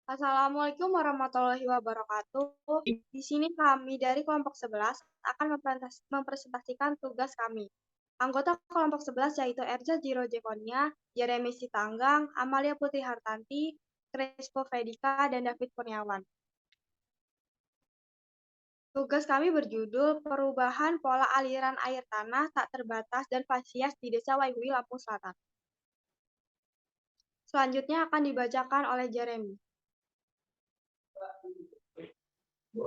Assalamualaikum warahmatullahi wabarakatuh. Di sini kami dari kelompok 11 akan mempresentasikan tugas kami. Anggota kelompok 11 yaitu Erza Jiro Jekonia, Jeremy Sitanggang, Amalia Putri Hartanti, Crespo Vedika, dan David Kurniawan. Tugas kami berjudul Perubahan Pola Aliran Air Tanah Tak Terbatas dan Fasies di Desa Waihui, Lampung Selatan. Selanjutnya akan dibacakan oleh Jeremy.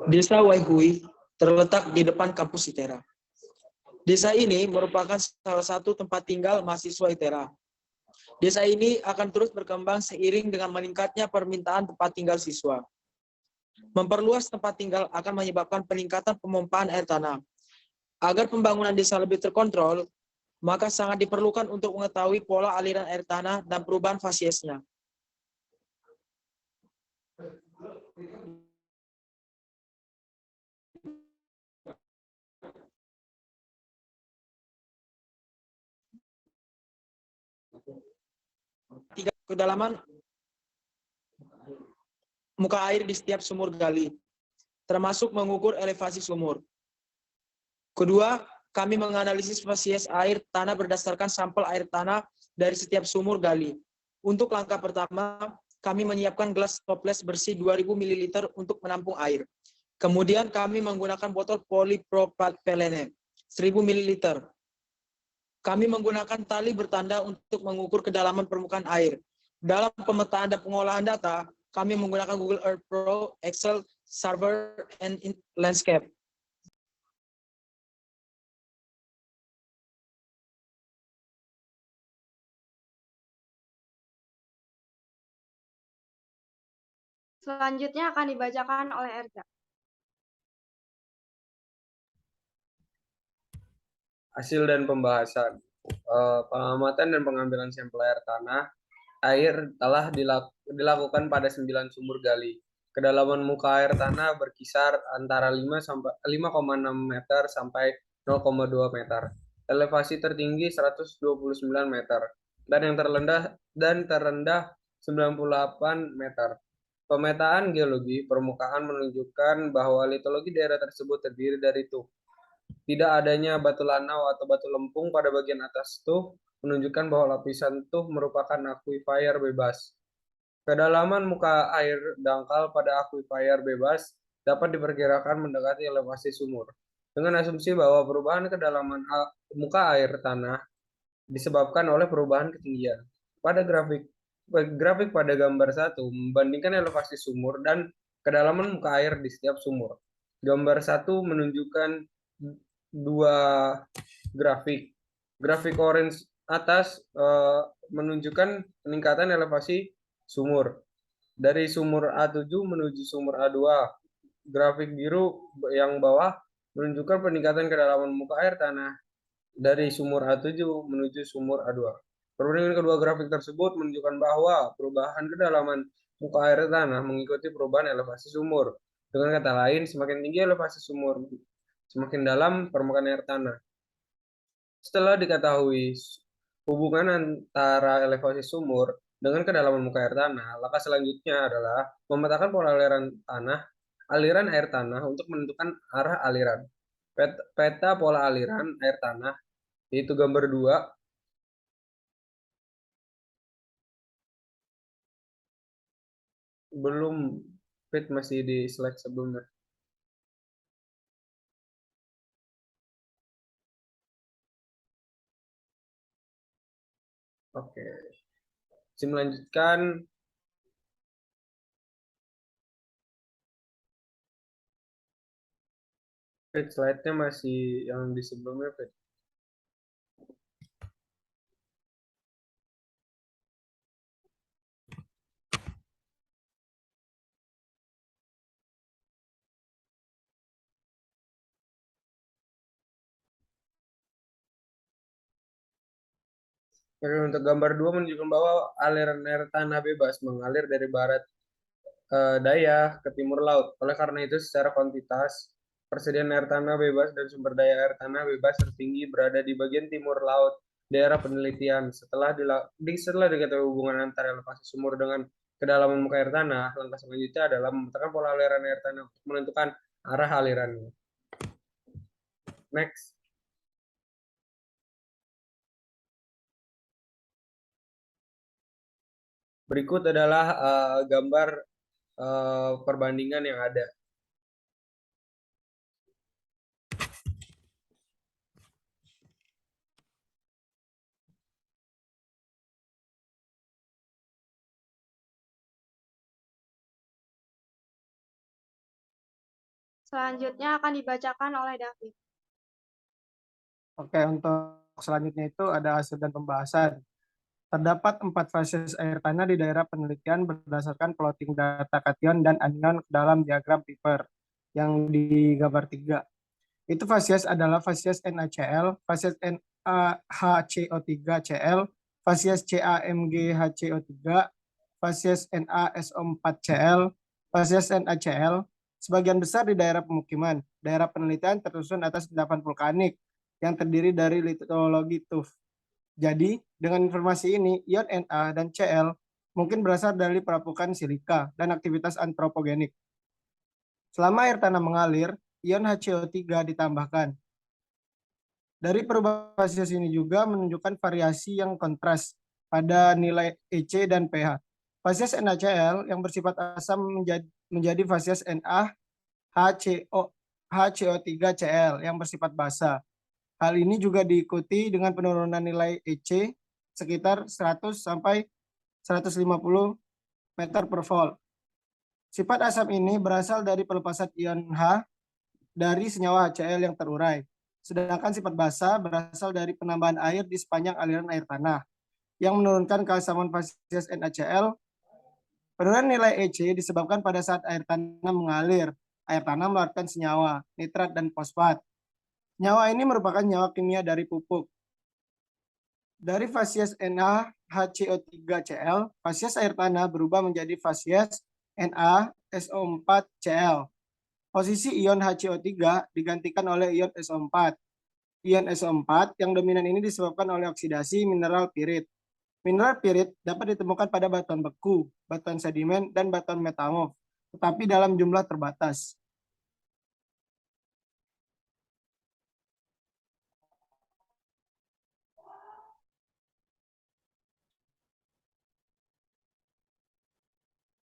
Desa Waihui terletak di depan kampus ITERA. Desa ini merupakan salah satu tempat tinggal mahasiswa ITERA. Desa ini akan terus berkembang seiring dengan meningkatnya permintaan tempat tinggal siswa. Memperluas tempat tinggal akan menyebabkan peningkatan pemompaan air tanah. Agar pembangunan desa lebih terkontrol, maka sangat diperlukan untuk mengetahui pola aliran air tanah dan perubahan fasiesnya. Kedalaman muka air di setiap sumur gali, termasuk mengukur elevasi sumur. Kedua, kami menganalisis fasies air tanah berdasarkan sampel air tanah dari setiap sumur gali. Untuk langkah pertama, kami menyiapkan gelas toples bersih 2000 ml untuk menampung air. Kemudian kami menggunakan botol polipropilene 1000 ml. Kami menggunakan tali bertanda untuk mengukur kedalaman permukaan air. Dalam pemetaan dan pengolahan data, kami menggunakan Google Earth Pro, Excel, Server, and Landscape. Selanjutnya akan dibacakan oleh Erza. Hasil dan pembahasan. Pengamatan dan pengambilan sampel air tanah air telah dilakukan pada 9 sumur gali. Kedalaman muka air tanah berkisar antara 5,6 meter sampai 0,2 meter. Elevasi tertinggi 129 meter dan yang terendah 98 meter. Pemetaan geologi permukaan menunjukkan bahwa litologi daerah tersebut terdiri dari tuff. Tidak adanya batu lanau atau batu lempung pada bagian atas tuff menunjukkan bahwa lapisan tuff merupakan aquifer bebas. Kedalaman muka air dangkal pada aquifer bebas dapat diperkirakan mendekati elevasi sumur. Dengan asumsi bahwa perubahan kedalaman muka air tanah disebabkan oleh perubahan ketinggian. Pada grafik pada gambar 1 membandingkan elevasi sumur dan kedalaman muka air di setiap sumur. Gambar 1 menunjukkan dua grafik. Grafik orange atas menunjukkan peningkatan elevasi sumur. Dari sumur A7 menuju sumur A2. Grafik biru yang bawah menunjukkan peningkatan kedalaman muka air tanah dari sumur A7 menuju sumur A2. Perbandingan kedua grafik tersebut menunjukkan bahwa perubahan kedalaman muka air tanah mengikuti perubahan elevasi sumur. Dengan kata lain, semakin tinggi elevasi sumur, semakin dalam permukaan air tanah. Setelah diketahui hubungan antara elevasi sumur dengan kedalaman muka air tanah, langkah selanjutnya adalah memetakan pola aliran air tanah untuk menentukan arah aliran. Peta pola aliran air tanah, yaitu gambar 2, belum fit, masih di slide sebelumnya. Oke. Saya melanjutkan. Slide-nya masih yang di sebelumnya, Fit. Untuk gambar 2 menunjukkan bahwa aliran air tanah bebas mengalir dari barat daya ke timur laut. Oleh karena itu, secara kuantitas, persediaan air tanah bebas dan sumber daya air tanah bebas tertinggi berada di bagian timur laut daerah penelitian. Setelah diketahui hubungan antara elevasi sumur dengan kedalaman muka air tanah, langkah selanjutnya adalah memetakan pola aliran air tanah untuk menentukan arah alirannya. Next. Berikut adalah gambar perbandingan yang ada. Selanjutnya akan dibacakan oleh David. Oke, untuk selanjutnya itu ada hasil dan pembahasan. Terdapat 4 fasies air tanah di daerah penelitian berdasarkan plotting data kation dan anion dalam diagram Piper yang di gambar 3. Itu fasies adalah fasies NaCl, fasies NaHCO3Cl, fasies CaMgHCO3, fasies NaSO4Cl, fasies NaCl. Sebagian besar di daerah pemukiman. Daerah penelitian tersusun atas endapan vulkanik yang terdiri dari litologi tuff. Jadi, dengan informasi ini, ion Na dan Cl mungkin berasal dari perapukan silika dan aktivitas antropogenik. Selama air tanah mengalir, ion HCO3 ditambahkan. Dari perubahan fasies ini juga menunjukkan variasi yang kontras pada nilai EC dan pH. Fasies NaCl yang bersifat asam menjadi fasies NaHCO3Cl yang bersifat basa. Hal ini juga diikuti dengan penurunan nilai EC sekitar 100 sampai 150 meter per volt. Sifat asam ini berasal dari pelepasan ion H dari senyawa HCl yang terurai. Sedangkan sifat basa berasal dari penambahan air di sepanjang aliran air tanah yang menurunkan keasaman fasies NaCl. Penurunan nilai EC disebabkan pada saat air tanah mengalir. Air tanah mengeluarkan senyawa, nitrat, dan fosfat. Senyawa ini merupakan senyawa kimia dari pupuk. Dari fasies NaHCO3Cl, fasies air tanah berubah menjadi fasies NaSO4Cl. Posisi ion HCO3 digantikan oleh ion SO4. Ion SO4 yang dominan ini disebabkan oleh oksidasi mineral pirit. Mineral pirit dapat ditemukan pada batuan beku, batuan sedimen, dan batuan metamorf, tetapi dalam jumlah terbatas.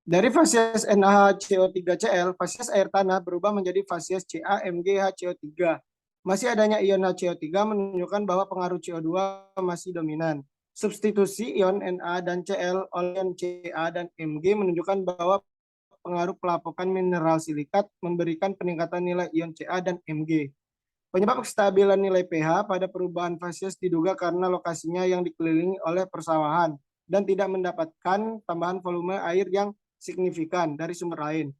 Dari fasies NaHCO3Cl, fasies air tanah berubah menjadi fasies CaMgHCO3. Masih adanya ion HCO3 menunjukkan bahwa pengaruh CO2 masih dominan. Substitusi ion Na dan Cl oleh ion Ca dan Mg menunjukkan bahwa pengaruh pelapukan mineral silikat memberikan peningkatan nilai ion Ca dan Mg. Penyebab kestabilan nilai pH pada perubahan fasies diduga karena lokasinya yang dikelilingi oleh persawahan dan tidak mendapatkan tambahan volume air yang signifikan dari sumber lain.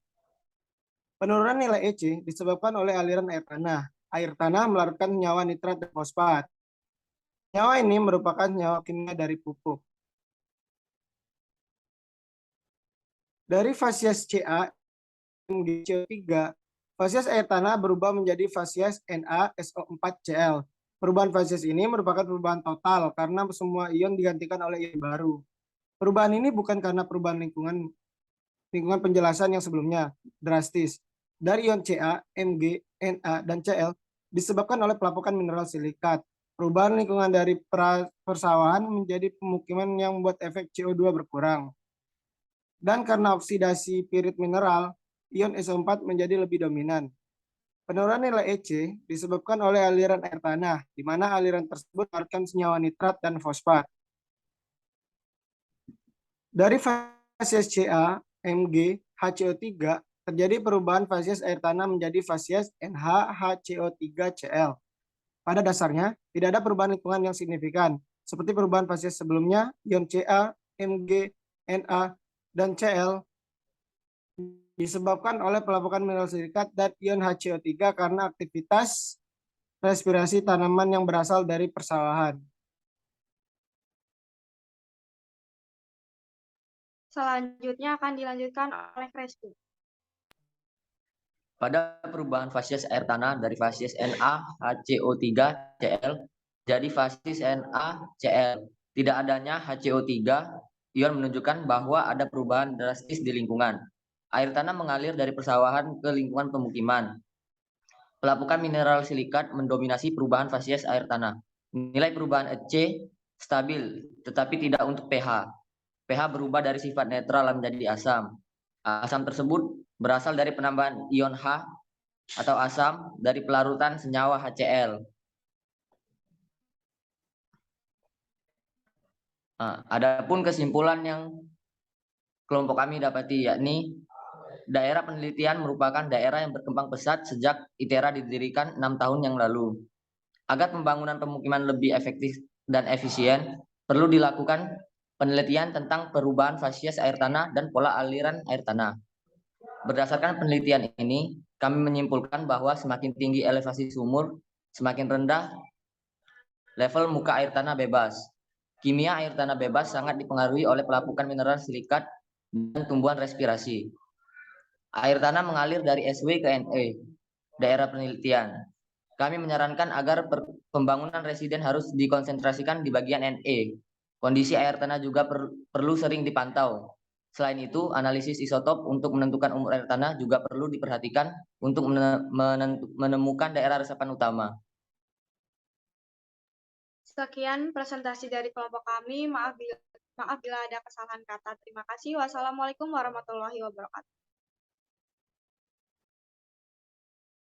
Penurunan nilai EC disebabkan oleh aliran air tanah. Air tanah melarutkan senyawa nitrat dan fosfat. Senyawa ini merupakan senyawa kimia dari pupuk. Dari fasies CaMgCO3, fasies air tanah berubah menjadi fasies NaSO4Cl. Perubahan fasies ini merupakan perubahan total karena semua ion digantikan oleh ion baru. Perubahan ini bukan karena perubahan lingkungan penjelasan yang sebelumnya drastis. Dari ion Ca, Mg, Na, dan Cl disebabkan oleh pelapukan mineral silikat. Perubahan lingkungan dari persawahan menjadi pemukiman yang membuat efek CO2 berkurang. Dan karena oksidasi pirit mineral, ion SO4 menjadi lebih dominan. Penurunan nilai EC disebabkan oleh aliran air tanah, di mana aliran tersebut mengeluarkan senyawa nitrat dan fosfat. Dari fasies Ca, Mg, HCO3, terjadi perubahan fasies air tanah menjadi fasies NaHCO3Cl. Pada dasarnya, tidak ada perubahan lingkungan yang signifikan, seperti perubahan fasies sebelumnya, ion Ca, Mg, Na, dan Cl disebabkan oleh pelapukan mineral silikat dan ion HCO3 karena aktivitas respirasi tanaman yang berasal dari persawahan. Selanjutnya akan dilanjutkan oleh Crespi. Pada perubahan fasies air tanah dari fasies NaHCO3Cl jadi fasies NaCl. Tidak adanya HCO3 ion menunjukkan bahwa ada perubahan drastis di lingkungan. Air tanah mengalir dari persawahan ke lingkungan pemukiman. Pelapukan mineral silikat mendominasi perubahan fasies air tanah. Nilai perubahan EC stabil, tetapi tidak untuk pH. pH berubah dari sifat netral menjadi asam. Asam tersebut berasal dari penambahan ion H atau asam dari pelarutan senyawa HCl. Adapun kesimpulan yang kelompok kami dapati, yakni daerah penelitian merupakan daerah yang berkembang pesat sejak ITERA didirikan 6 tahun yang lalu. Agar pembangunan pemukiman lebih efektif dan efisien, perlu dilakukan penelitian tentang perubahan fasies air tanah dan pola aliran air tanah. Berdasarkan penelitian ini, kami menyimpulkan bahwa semakin tinggi elevasi sumur, semakin rendah level muka air tanah bebas. Kimia air tanah bebas sangat dipengaruhi oleh pelapukan mineral silikat dan tumbuhan respirasi. Air tanah mengalir dari SW ke NE, daerah penelitian. Kami menyarankan agar pembangunan residen harus dikonsentrasikan di bagian NE. Kondisi air tanah juga perlu sering dipantau. Selain itu, analisis isotop untuk menentukan umur air tanah juga perlu diperhatikan untuk menemukan daerah resapan utama. Sekian presentasi dari kelompok kami. Maaf bila ada kesalahan kata. Terima kasih. Wassalamualaikum warahmatullahi wabarakatuh.